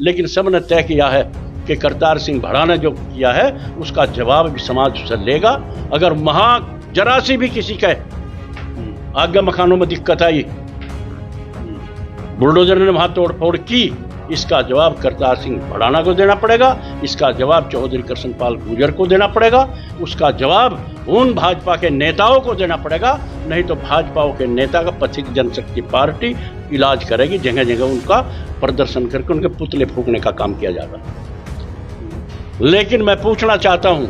लेकिन सब ने तय किया है कि करतार सिंह भड़ाना जो किया है उसका जवाब भी समाज से लेगा। अगर वहां जरा सी भी किसी के आज्ञा मकानों में दिक्कत आई, बुलडोजर ने वहां तोड़फोड़ की, इसका जवाब करतार सिंह भड़ाना को देना पड़ेगा, इसका जवाब चौधरी कृष्णपाल गुर्जर को देना पड़ेगा, उसका जवाब उन भाजपा के नेताओं को देना पड़ेगा। नहीं तो भाजपा के नेता का पथिक जनशक्ति पार्टी इलाज करेगी, जगह जगह उनका प्रदर्शन करके उनके पुतले फूकने का काम किया जाएगा। लेकिन मैं पूछना चाहता हूं,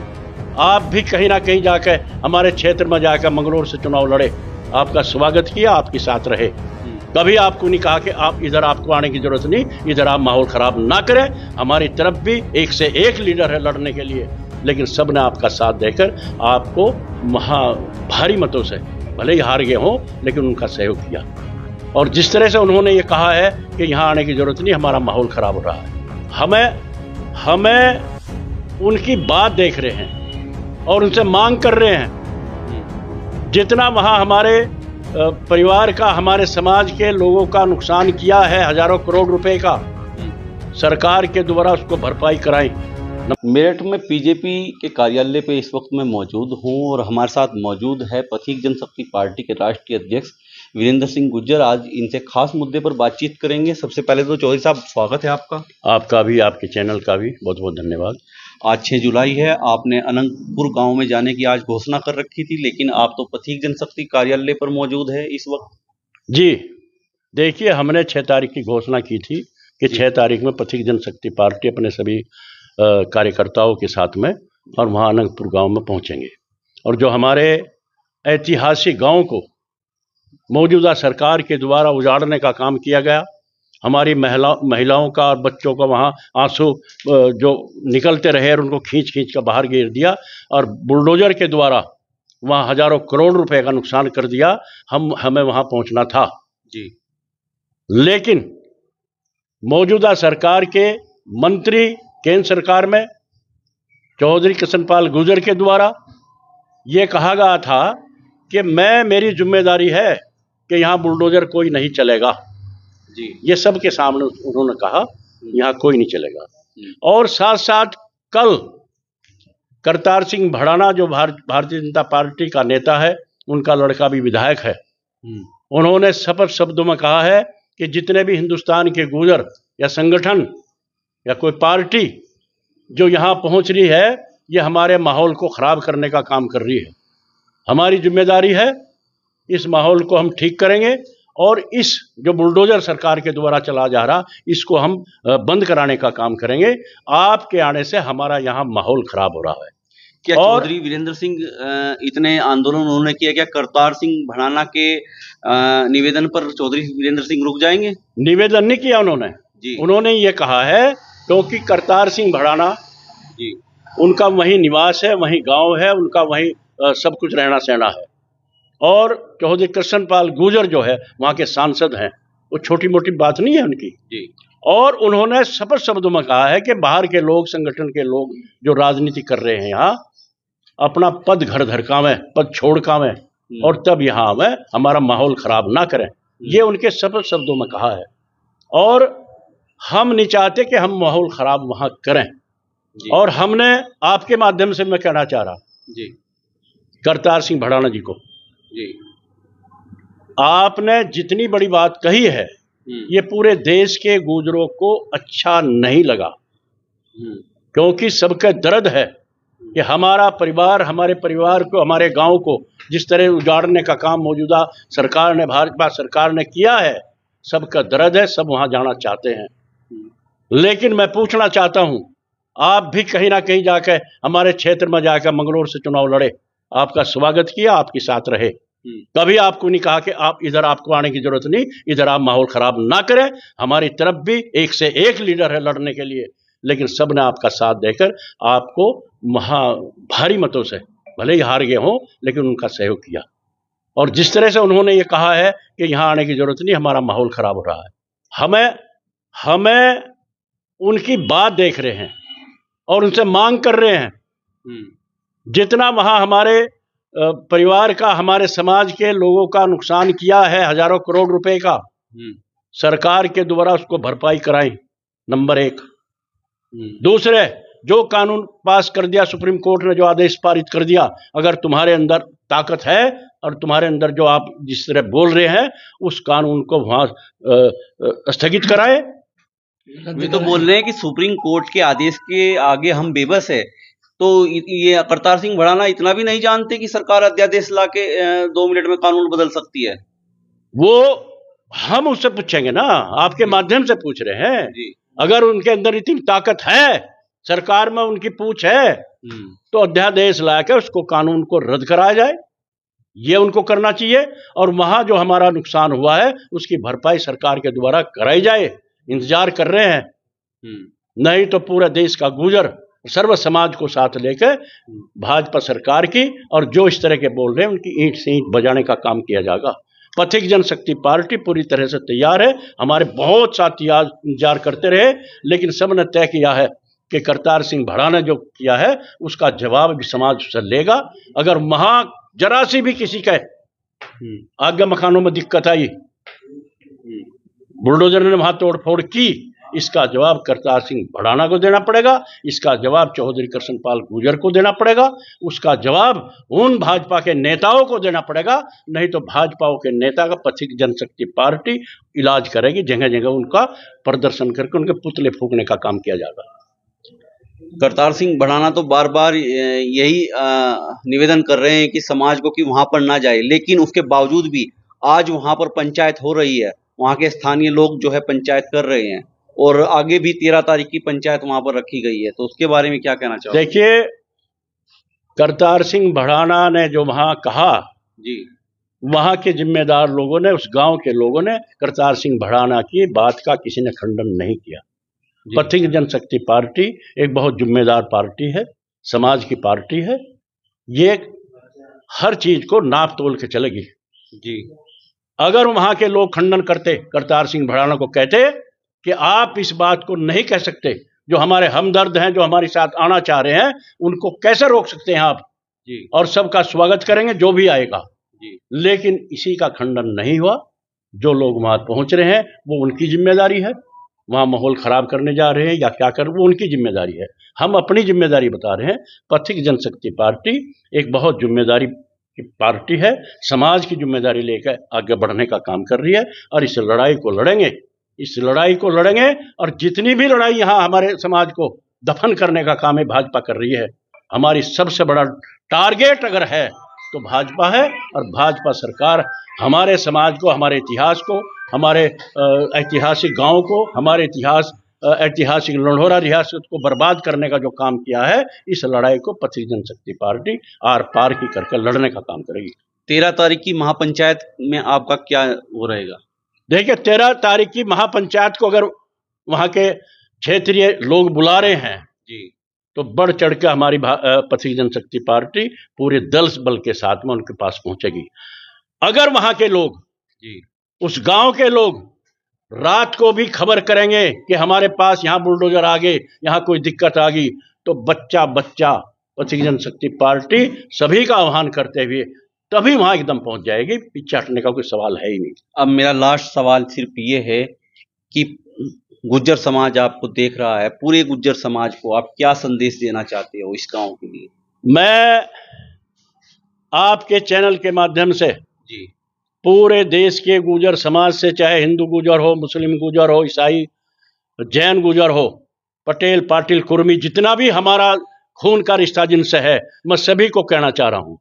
आप भी कहीं ना कहीं जाकर हमारे क्षेत्र में जाकर मंगलौर से चुनाव लड़े, आपका स्वागत किया, आपके साथ रहे। कभी आपको नहीं कहा कि आप इधर आपको आने की जरूरत नहीं, इधर आप माहौल खराब ना करें। हमारी तरफ भी एक से एक लीडर है लड़ने के लिए, लेकिन सब ने आपका साथ देकर आपको भारी मतों से, भले ही हार गए हों, लेकिन उनका सहयोग किया। और जिस तरह से उन्होंने ये कहा है कि यहाँ आने की जरूरत नहीं, हमारा माहौल खराब हो रहा है, हमें उनकी बात देख रहे हैं और उनसे मांग कर रहे हैं। जितना वहाँ हमारे परिवार का, हमारे समाज के लोगों का नुकसान किया है, हजारों करोड़ रुपए का, सरकार के द्वारा उसको भरपाई कराएं। मेरठ में बीजेपी के कार्यालय पे इस वक्त मैं मौजूद हूं और हमारे साथ मौजूद है पथिक जनशक्ति पार्टी के राष्ट्रीय अध्यक्ष वीरेंद्र सिंह गुर्जर। आज इनसे खास मुद्दे पर बातचीत करेंगे। सबसे पहले तो चौधरी साहब स्वागत है आपका। आपका भी, आपके चैनल का भी बहुत बहुत धन्यवाद। आज 6 जुलाई है, आपने अनंतपुर गांव में जाने की आज घोषणा कर रखी थी, लेकिन आप तो पथिक जनशक्ति कार्यालय पर मौजूद है इस वक्त। जी देखिए, हमने 6 तारीख की घोषणा की थी कि 6 तारीख में पथिक जनशक्ति पार्टी अपने सभी कार्यकर्ताओं के साथ में और वहाँ अनंतपुर गांव में पहुँचेंगे। और जो हमारे ऐतिहासिक गांव को मौजूदा सरकार के द्वारा उजाड़ने का काम किया गया, हमारी महिलाओं का और बच्चों का वहाँ आंसू जो निकलते रहे और उनको खींच खींच कर बाहर गिर दिया और बुलडोजर के द्वारा वहाँ हजारों करोड़ रुपए का नुकसान कर दिया। हमें वहाँ पहुँचना था जी, लेकिन मौजूदा सरकार के मंत्री केंद्र सरकार में चौधरी कृष्णपाल गुर्जर के द्वारा ये कहा गया था कि मेरी जिम्मेदारी है कि यहाँ बुलडोजर कोई नहीं चलेगा जी। ये सबके सामने उन्होंने कहा यहाँ कोई नहीं चलेगा। और साथ साथ कल करतार सिंह भड़ाना जो भारतीय जनता पार्टी का नेता है, उनका लड़का भी विधायक है, उन्होंने शपथ शब्दों में कहा है कि जितने भी हिंदुस्तान के गुर्जर या संगठन या कोई पार्टी जो यहाँ पहुँच रही है, ये हमारे माहौल को ख़राब करने का काम कर रही है। हमारी जिम्मेदारी है, इस माहौल को हम ठीक करेंगे और इस जो बुलडोजर सरकार के द्वारा चला जा रहा, इसको हम बंद कराने का काम करेंगे। आपके आने से हमारा यहाँ माहौल ख़राब हो रहा है। क्या चौधरी वीरेंद्र सिंह इतने आंदोलन उन्होंने किया, क्या करतार सिंह भड़ाना के निवेदन पर चौधरी वीरेंद्र सिंह रुक जाएंगे? निवेदन नहीं किया उन्होंने जी। उन्होंने ये कहा है क्योंकि करतार सिंह भड़ाना जी, उनका वहीं निवास है, वहीं गांव है, उनका वहीं सब कुछ रहना सहना है। और चौधरी कृष्णपाल गुर्जर जो है वहाँ के सांसद हैं, वो छोटी मोटी बात नहीं है उनकी जी। और उन्होंने शपथ शब्दों में कहा है कि बाहर के लोग, संगठन के लोग जो राजनीति कर रहे हैं यहाँ, अपना पद घर धरकावें, पद छोड़कावें और तब यहाँ आवें, हमारा माहौल खराब ना करें। ये उनके शपथ शब्दों में कहा है और हम नहीं चाहते कि हम माहौल खराब वहाँ करें जी। और हमने आपके माध्यम से मैं कहना चाह रहा जी करतार सिंह भड़ाना जी को जी, आपने जितनी बड़ी बात कही है ये पूरे देश के गुर्जरों को अच्छा नहीं लगा, क्योंकि सबका दर्द है कि हमारा परिवार, हमारे परिवार को, हमारे गांव को जिस तरह उजाड़ने का काम मौजूदा सरकार ने, भाजपा सरकार ने किया है, सबका दर्द है, सब वहां जाना चाहते हैं। लेकिन मैं पूछना चाहता हूं, आप भी कहीं ना कहीं जाकर हमारे क्षेत्र में जाकर मंगलौर से चुनाव लड़े, आपका स्वागत किया, आपके साथ रहे। कभी आपको नहीं कहा कि आप इधर आपको आने की जरूरत नहीं, इधर आप माहौल खराब ना करें। हमारी तरफ भी एक से एक लीडर है लड़ने के लिए, लेकिन सब ने आपका साथ देकर आपको भारी मतों से, भले ही हार गए हों, लेकिन उनका सहयोग किया। और जिस तरह से उन्होंने ये कहा है कि यहाँ आने की जरूरत नहीं, हमारा माहौल खराब हो रहा है, हमें उनकी बात देख रहे हैं और उनसे मांग कर रहे हैं। जितना वहाँ हमारे परिवार का, हमारे समाज के लोगों का नुकसान किया है, हजारों करोड़ रुपए का, सरकार के द्वारा उसको भरपाई कराएं। नंबर एक। दूसरे, जो कानून पास कर दिया सुप्रीम कोर्ट ने, जो आदेश पारित कर दिया, अगर तुम्हारे अंदर ताकत है और तुम्हारे अंदर जो आप जिस तरह बोल रहे हैं, उस कानून को वहां स्थगित कराए। वे तो बोल रहे हैं कि सुप्रीम कोर्ट के आदेश के आगे हम बेबस है। तो ये करतार सिंह भड़ाना इतना भी नहीं जानते कि सरकार अध्यादेश ला के 2 मिनट में कानून बदल सकती है? वो हम उससे पूछेंगे ना, आपके माध्यम से पूछ रहे हैं जी। अगर उनके अंदर इतनी ताकत है, सरकार में उनकी पूछ है, तो अध्यादेश लाकर उसको कानून को रद्द कराया जाए, ये उनको करना चाहिए। और वहां जो हमारा नुकसान हुआ है उसकी भरपाई सरकार के द्वारा कराई जाए, इंतजार कर रहे हैं। नहीं तो पूरा देश का गुजर सर्व समाज को साथ लेकर भाजपा सरकार की और जो इस तरह के बोल रहे हैं उनकी ईंट से ईंट बजाने का काम किया जाएगा। पथिक जनशक्ति पार्टी पूरी तरह से तैयार है। हमारे बहुत साथी आज इंतजार करते रहे, लेकिन सबने तय किया है कि करतार सिंह भड़ाना जो किया है उसका जवाब भी समाज से लेगा। अगर वहां जरा सी भी किसी के आज्ञा मकानों में दिक्कत आई, बुलडोजर ने वहां तोड़ फोड़ की, इसका जवाब करतार सिंह भड़ाना को देना पड़ेगा, इसका जवाब चौधरी कृष्णपाल गुर्जर को देना पड़ेगा, उसका जवाब उन भाजपा के नेताओं को देना पड़ेगा। नहीं तो भाजपा के नेता का पथिक जनशक्ति पार्टी इलाज करेगी, जगह जगह उनका प्रदर्शन करके उनके पुतले फूकने का काम किया जाएगा। करतार सिंह भड़ाना तो बार बार यही निवेदन कर रहे हैं कि समाज को कि वहां पर ना जाए, लेकिन उसके बावजूद भी आज वहां पर पंचायत हो रही है, वहां के स्थानीय लोग जो है पंचायत कर रहे हैं और आगे भी 13 तारीख की पंचायत वहां पर रखी गई है। तो उसके बारे में क्या कहना चाहोगे? देखिए, करतार सिंह भड़ाना ने जो वहां कहा जी, वहां के जिम्मेदार लोगों ने, उस गांव के लोगों ने करतार सिंह भड़ाना की बात का किसी ने खंडन नहीं किया। पथिक जनशक्ति पार्टी एक बहुत जिम्मेदार पार्टी है, समाज की पार्टी है, ये हर चीज को नाप तोल के चलेगी। जी। अगर वहां के लोग खंडन करते, करतार सिंह भड़ाना को कहते कि आप इस बात को नहीं कह सकते, जो हमारे हमदर्द हैं, जो हमारे साथ आना चाह रहे हैं, उनको कैसे रोक सकते हैं आप जी। और सबका स्वागत करेंगे जो भी आएगा जी। लेकिन इसी का खंडन नहीं हुआ। जो लोग वहां पहुंच रहे हैं वो उनकी जिम्मेदारी है, वहां माहौल खराब करने जा रहे हैं या क्या कर, वो उनकी जिम्मेदारी है। हम अपनी जिम्मेदारी बता रहे हैं। पथिक जनशक्ति पार्टी एक बहुत जिम्मेदारी की पार्टी है, समाज की जिम्मेदारी लेकर आगे बढ़ने का काम कर रही है और इस लड़ाई को लड़ेंगे, इस लड़ाई को लड़ेंगे। और जितनी भी लड़ाई यहाँ हमारे समाज को दफन करने का काम है भाजपा कर रही है। हमारी सबसे बड़ा टारगेट अगर है तो भाजपा है, और भाजपा सरकार हमारे समाज को, हमारे इतिहास को, हमारे ऐतिहासिक गांव को, हमारे ऐतिहासिक लंढोरा रियासत को बर्बाद करने का जो काम किया है, इस लड़ाई को पथिक जनशक्ति पार्टी आर पार की करके लड़ने का काम करेगी। 13 तारीख की महापंचायत में आपका क्या वो रहेगा? देखिए, 13 तारीख की महापंचायत को अगर वहां के क्षेत्रीय लोग बुला रहे हैं जी, तो बढ़ चढ़ के हमारी पथिक जनशक्ति पार्टी पूरे दल बल के साथ में उनके पास पहुंचेगी। अगर वहां के लोग जी, उस गांव के लोग रात को भी खबर करेंगे कि हमारे पास यहाँ बुलडोजर आ गए, यहाँ कोई दिक्कत आ गई, तो बच्चा बच्चा पथिक जनशक्ति पार्टी सभी का आह्वान करते हुए तभी वहां एकदम पहुंच जाएगी। पीछे हटने का कोई सवाल है ही नहीं। अब मेरा लास्ट सवाल सिर्फ ये है कि गुज्जर समाज आपको देख रहा है, पूरे गुज्जर समाज को आप क्या संदेश देना चाहते हो इस गांव के लिए? मैं आपके चैनल के माध्यम से जी, पूरे देश के गुजर समाज से, चाहे हिंदू गुजर हो, मुस्लिम गुजर हो, ईसाई जैन गुजर हो, पटेल पाटिल कुर्मी, जितना भी हमारा खून का रिश्ता जिनसे है, मैं सभी को कहना चाह रहा हूं,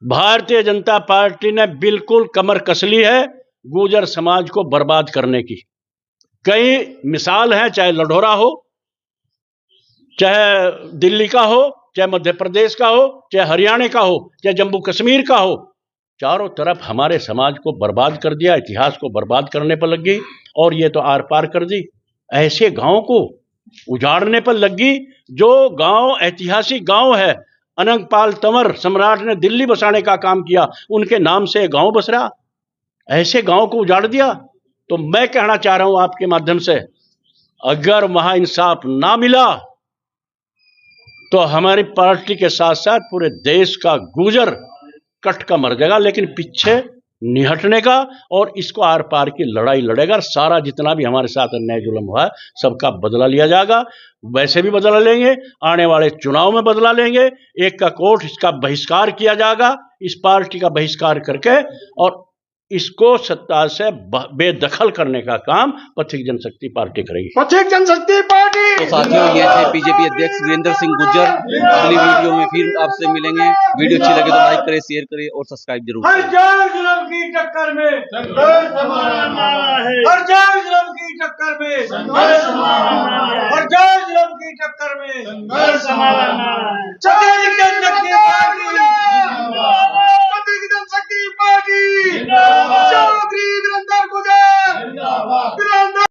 भारतीय जनता पार्टी ने बिल्कुल कमर कस ली है गुजर समाज को बर्बाद करने की। कई मिसाल है, चाहे लढोरा हो, चाहे दिल्ली का हो, चाहे मध्य प्रदेश का हो, चाहे हरियाणा का हो, चाहे जम्मू कश्मीर का हो, चारों तरफ हमारे समाज को बर्बाद कर दिया, इतिहास को बर्बाद करने पर लग गई और ये तो आर पार कर दी। ऐसे गांव को उजाड़ने पर लग गई जो गांव ऐतिहासिक गांव है। अनंगपाल तंवर सम्राट ने दिल्ली बसाने का काम किया, उनके नाम से गांव बस रहा। ऐसे गांव को उजाड़ दिया। तो मैं कहना चाह रहा हूं आपके माध्यम से, अगर वहां इंसाफ ना मिला तो हमारी पार्टी के साथ साथ पूरे देश का गुजर कट का मर जाएगा, लेकिन पीछे निहटने का और इसको आर पार की लड़ाई लड़ेगा और सारा जितना भी हमारे साथ अन्याय जुल्म हुआ है सबका बदला लिया जाएगा। वैसे भी बदला लेंगे, आने वाले चुनाव में बदला लेंगे। एक का कोर्ट इसका बहिष्कार किया जाएगा, इस पार्टी का बहिष्कार करके, और इसको सत्ता से बेदखल करने का काम पथिक जनशक्ति पार्टी करेगी। पथिक जनशक्ति पार्टी। तो साथियों, ये थे बीजेपी अध्यक्ष वीरेंद्र सिंह गुज्जर। अगली वीडियो में फिर आपसे मिलेंगे। वीडियो अच्छी लगे तो लाइक करें, शेयर करें और सब्सक्राइब जरूर हर करें। जान जुल्म की टक्कर में संघर्ष हमारा नारा है। हर जान जुल्म की टक्कर में संघर्ष हमारा नारा है। हर जान जुल्म की टक्कर में संघर्ष हमारा नारा है।